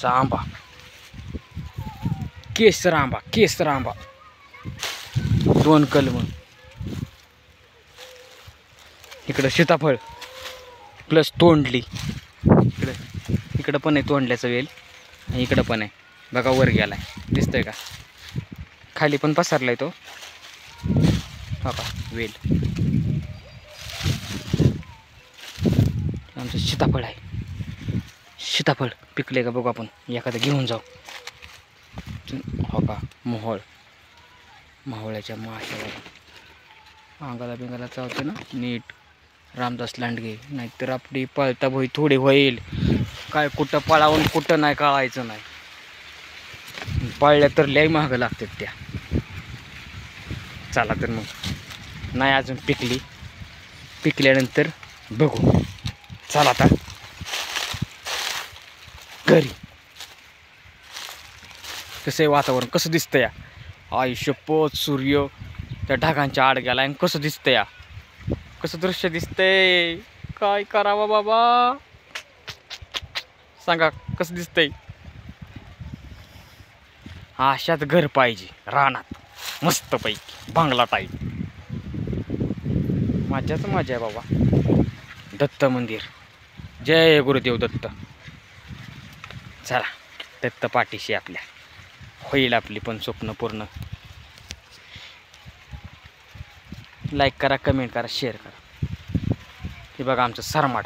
आमचा आंबा, केसर आंबा, केसर आंबा, 2 कलम. इकडं सीताफळ प्लस तोंडली. इकडं पण आहे तोंडल्याचं वेल आणि इकडं पण आहे बघा, वर गेलाय दिसतंय का, खाली पण पसरलाय तो बघा वेल. आमचं सीताफळ आहे, सीताफळ पिकले का बघू आपण, एखादं घेऊन जाऊ. हो का, मोहोळ, मोहोळ्याच्या माश्या बघा, अंगाला बिंगाला चावते ना नीट. रामदास लांडगे, नाहीतर आपली पळता भोई थोडी होईल. काय कुठं पळावून कुठं नाही कळायचं नाही. पळल्या तर लय महाग लागतात त्या. चला तर मग, नाही अजून पिकली, पिकल्यानंतर बघू. चला आता घरी. कसं आहे वातावरण, कसं दिसतं या, आई शपथ, सूर्य त्या ढगांच्या आड गेला आणि कसं दिसतं या, कसं दृश्य दिसतंय. काय करावं बाबा, सांगा कसं दिसतंय. अशात घर पाहिजे रानात, मस्तपैकी बंगला टाईप. मजाच मजा आहे बाबा. दत्त मंदिर, जय गुरुदेव दत्त. चला, दत्त पाठीशी आपल्या, होईल आपली पण स्वप्न पूर्ण. लाईक करा, कमेंट करा, शेअर करा. हे बघा आमचं सरमाड,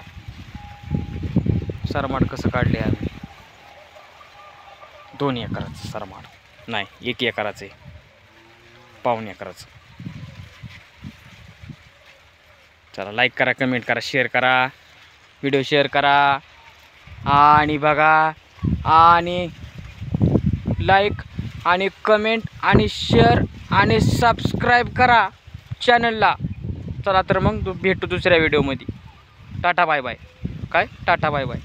सरमाड कसं काढले आम्ही. 2 एकराचं सरमाड, नाही 1 एकराचं आहे, 1.25 एकराचं. चला, लाईक करा, कमेंट करा, शेअर करा, व्हिडिओ शेअर करा. आणि बघा, आणि लाईक आणि कमेंट आणि शेअर आणि सबस्क्राईब करा चॅनलला. चला तर मग भेटू दुसऱ्या व्हिडिओमध्ये. Tata bye bye. काय टाटा बाय बाय.